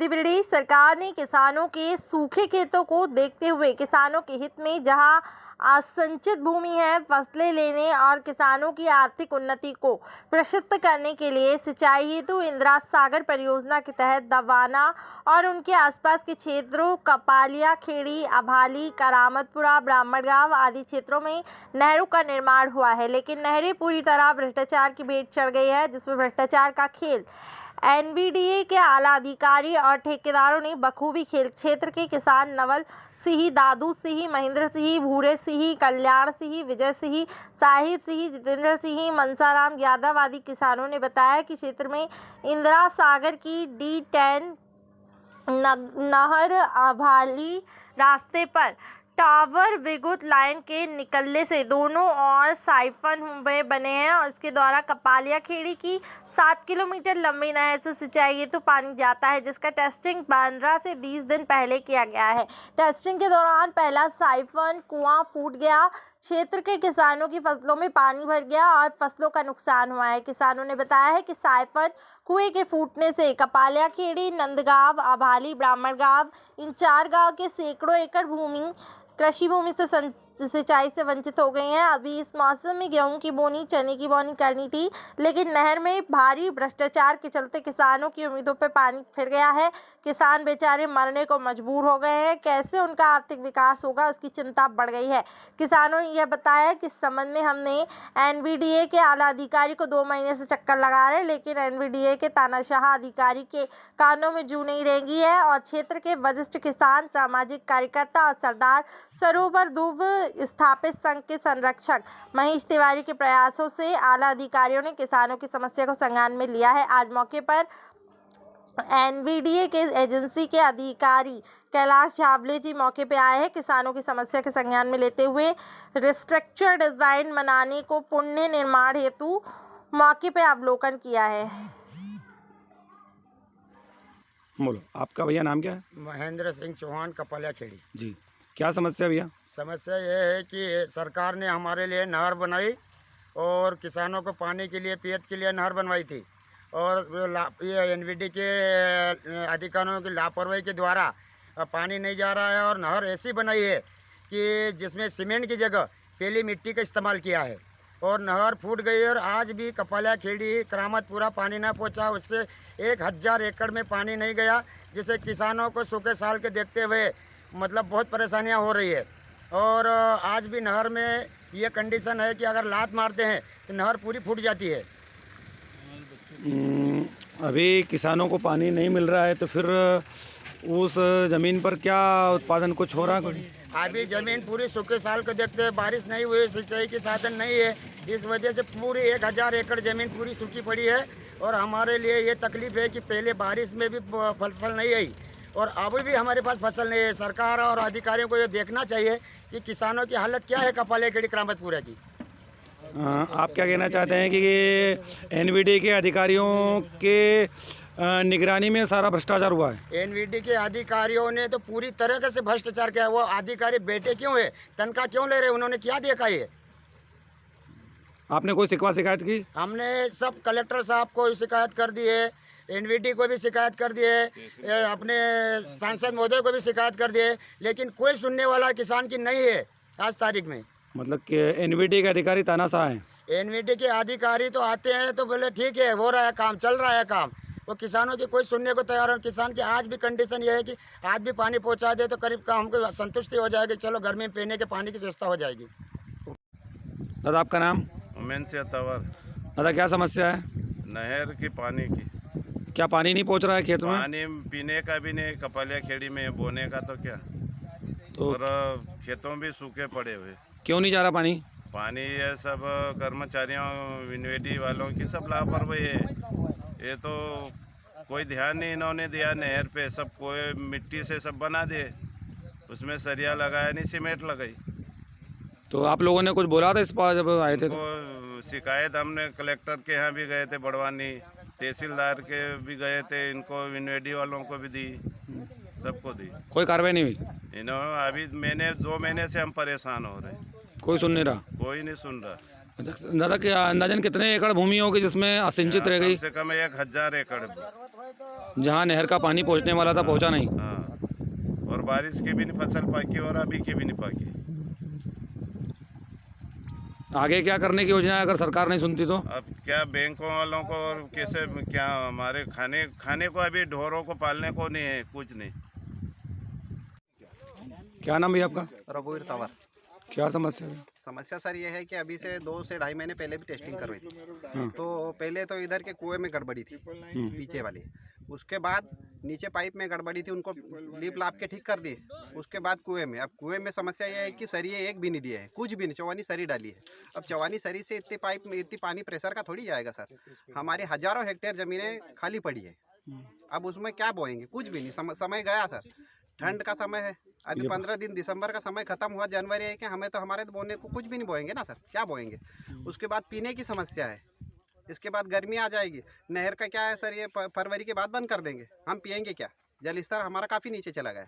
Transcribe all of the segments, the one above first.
मध्य प्रदेश सरकार ने किसानों के सूखे खेतों को देखते हुए किसानों के हित में जहां असंचित भूमि है फसलें लेने और किसानों की आर्थिक उन्नति को प्रशस्त करने के लिए सिंचाई हेतु इंदिरा सागर परियोजना के तहत दवाना और उनके आसपास के क्षेत्रों कपालिया खेड़ी अभाली करामतपुरा ब्राह्मणगांव आदि क्षेत्रों में नहरों का निर्माण हुआ है। लेकिन नहरें पूरी तरह भ्रष्टाचार की भेंट चढ़ गई है, जिसमें भ्रष्टाचार का खेल एनवीडीए के आला अधिकारी और ठेकेदारों ने बखूबी खेल। क्षेत्र के किसान नवल सिंह, दादू सिंह, महेंद्र सिंह, भूरे सिंह, कल्याण सिंह, विजय सिंह, साहिब सिंह, जितेंद्र सिंह, मनसाराम यादव आदि किसानों ने बताया कि क्षेत्र में इंदिरा सागर की D10 नहर अभाली रास्ते पर टावर विद्युत लाइन के निकलने से दोनों ओर साइफन बने हैं और इसके द्वारा कपालिया खेड़ी की 7 किलोमीटर लंबी नहर से सिंचाई हेतु पानी जाता है, जिसका टेस्टिंग 15 से 20 दिन पहले किया गया है। टेस्टिंग के दौरान पहला साइफन कुआं फूट गया, क्षेत्र के किसानों की फसलों में पानी भर गया और फसलों का नुकसान हुआ है। किसानों ने बताया है कि साइफन कुएं के फूटने से कपालिया खेड़ी, नंदगांव, अभाली, ब्राह्मणगांव इन 4 गांव के सैकड़ों एकड़ भूमि कृषि भूमि से सिंचाई से वंचित हो गई हैं। अभी इस मौसम में गेहूं की बोनी, चने की बोनी करनी थी, लेकिन नहर में भारी भ्रष्टाचार के चलते किसानों की उम्मीदों पर पानी फिर गया है। किसान बेचारे मरने को मजबूर हो गए हैं। कैसे उनका आर्थिक विकास होगा, उसकी चिंता बढ़ गई है। किसानों ने यह बताया कि इस संबंध में हमने एनवीडीए के आला अधिकारी को 2 महीने से चक्कर लगा रहे, लेकिन एनवीडीए के तानाशाह अधिकारी के कानों में जू नहीं रेंगी है और क्षेत्र के वरिष्ठ किसान, सामाजिक कार्यकर्ता और सरदार सरोवर दूब स्थापित संघ के संरक्षक महेश तिवारी के प्रयासों से आला अधिकारियों ने किसानों की समस्या को संज्ञान में लिया है। आज मौके पर एनवीडीए के एजेंसी के अधिकारी कैलाश झाबले जी मौके पे आए हैं। किसानों की समस्या के संज्ञान में लेते हुए रिस्ट्रक्चर डिजाइन बनाने को पुण्य निर्माण हेतु मौके पे अवलोकन किया है। बोलो, आपका भैया नाम क्या है? महेंद्र सिंह चौहान, कपालिया खेड़ी जी। क्या समस्या भैया? समस्या ये है कि सरकार ने हमारे लिए नहर बनाई और किसानों को पानी के लिए, पेयत के लिए नहर बनवाई थी और ये एनवीडी के अधिकारियों की लापरवाही के द्वारा पानी नहीं जा रहा है और नहर ऐसी बनाई है कि जिसमें सीमेंट की जगह पीली मिट्टी का इस्तेमाल किया है और नहर फूट गई और आज भी कपालिया खेड़ी करामतपुरा पानी ना पहुंचा। उससे 1000 एकड़ में पानी नहीं गया, जिससे किसानों को सूखे साल के देखते हुए मतलब बहुत परेशानियां हो रही है। और आज भी नहर में ये कंडीशन है कि अगर लात मारते हैं तो नहर पूरी फूट जाती है। अभी किसानों को पानी नहीं मिल रहा है तो फिर उस ज़मीन पर क्या उत्पादन कुछ हो रहा है? अभी ज़मीन पूरी सूखे साल को देखते हैं, बारिश नहीं हुई, सिंचाई के साधन नहीं है, इस वजह से पूरी 1000 एकड़ ज़मीन पूरी सूखी पड़ी है। और हमारे लिए ये तकलीफ है कि पहले बारिश में भी फसल नहीं आई और अभी भी हमारे पास फसल नहीं है। सरकार और अधिकारियों को ये देखना चाहिए कि किसानों की हालत क्या है कपालिया खेड़ी करामतपुरा की। आप क्या कहना चाहते हैं कि एनवीडी के अधिकारियों के निगरानी में सारा भ्रष्टाचार हुआ है? एनवीडी के अधिकारियों ने तो पूरी तरह से भ्रष्टाचार किया। वो अधिकारी बैठे क्यों है, तनख्वाह क्यों ले रहे, उन्होंने क्या देखा है? आपने कोई शिकायत की? हमने सब कलेक्टर साहब को शिकायत कर दी है, एनवीडी को भी शिकायत कर दी है, अपने सांसद महोदय को भी शिकायत कर दी है, लेकिन कोई सुनने वाला किसान की नहीं है आज तारीख में। मतलब कि एनवीडी के अधिकारी तानाशाह हैं? एनवीडी के अधिकारी तो आते हैं तो बोले ठीक है, हो रहा है काम, चल रहा है काम, वो किसानों की कोई सुनने को तैयार है। किसान की आज भी कंडीशन ये है कि आज भी पानी पहुंचा दे तो करीब का हमको संतुष्टि हो जाएगी, चलो गर्मी में पीने के पानी की व्यवस्था हो जाएगी। दादा आपका नाम? उमेन से तवर। दादा क्या समस्या है? नहर की पानी की। क्या पानी नहीं पहुंच रहा है खेत में? पानी पीने का भी नहीं, कपालिया खेड़ी में बोने का तो क्या, तो और खेतों भी सूखे पड़े हुए। क्यों नहीं जा रहा पानी? पानी ये सब कर्मचारियों, एनवीडी वालों की सब लापरवाही है। ये तो कोई ध्यान नहीं इन्होंने दिया नहर पे, सब कोई मिट्टी से सब बना दे, उसमें सरिया लगाया नहीं, सीमेंट लगाई। तो आप लोगों ने कुछ बोला था इस पर जब आए थे? तो शिकायत हमने कलेक्टर के यहाँ भी गए थे, बड़वानी, तहसीलदार के भी गए थे, इनको एनवीडी वालों को भी दी, सबको दी। कोई कार्रवाई नहीं हुई? इन्होंने अभी 2 महीने से हम परेशान हो रहे हैं, कोई सुन नहीं रहा? कोई नहीं सुन रहा। दादा क्या अंदाजन कितने एकड़ भूमि होगी जिसमें असिंचित रह गई? कम से कम 1000 एकड़। जहाँ नहर का पानी पहुँचने वाला था पहुँचा नहीं। हाँ, और बारिश की भी नहीं फसल पाकी और अभी की भी नहीं पाकी। आगे क्या करने की योजना है अगर सरकार नहीं सुनती तो? अब क्या बैंकों वालों को और कैसे क्या हमारे खाने को अभी ढोरों को पालने को नहीं है, कुछ नहीं। क्या नाम है आपका? रघुवीर तंवर। क्या समस्या है? समस्या सर ये है कि अभी से 2 से ढाई महीने पहले भी टेस्टिंग करवाई थी। तो पहले तो इधर के कुएं में गड़बड़ी थी, पीछे वाली। उसके बाद नीचे पाइप में गड़बड़ी थी, उनको लीप लाप के ठीक कर दिए। उसके बाद कुएं में, अब कुएं में समस्या यह है कि सरिये एक भी नहीं दिए है, कुछ भी नहीं, चौवानी सरी डाली है। अब चौवानी सरी से इतनी पाइप में इतनी पानी प्रेशर का थोड़ी जाएगा सर। हमारे हजारों हेक्टेयर ज़मीनें खाली पड़ी है, अब उसमें क्या बोएंगे? कुछ भी नहीं। समय गया सर, ठंड का समय है, अभी 15 दिन दिसंबर का समय खत्म हुआ, जनवरी है कि हमें तो हमारे तो बोने को कुछ भी नहीं बोएंगे ना सर, क्या बोएंगे? उसके बाद पीने की समस्या है, इसके बाद गर्मी आ जाएगी। नहर का क्या है सर, ये फरवरी के बाद बंद कर देंगे, हम पियेंगे क्या? जल स्तर हमारा काफ़ी नीचे चला गया।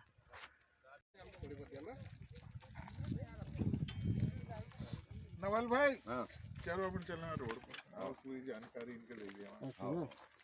नवल भाई, चलो अपन चलना रोड पर, पूरी जानकारी इनके ले लिया।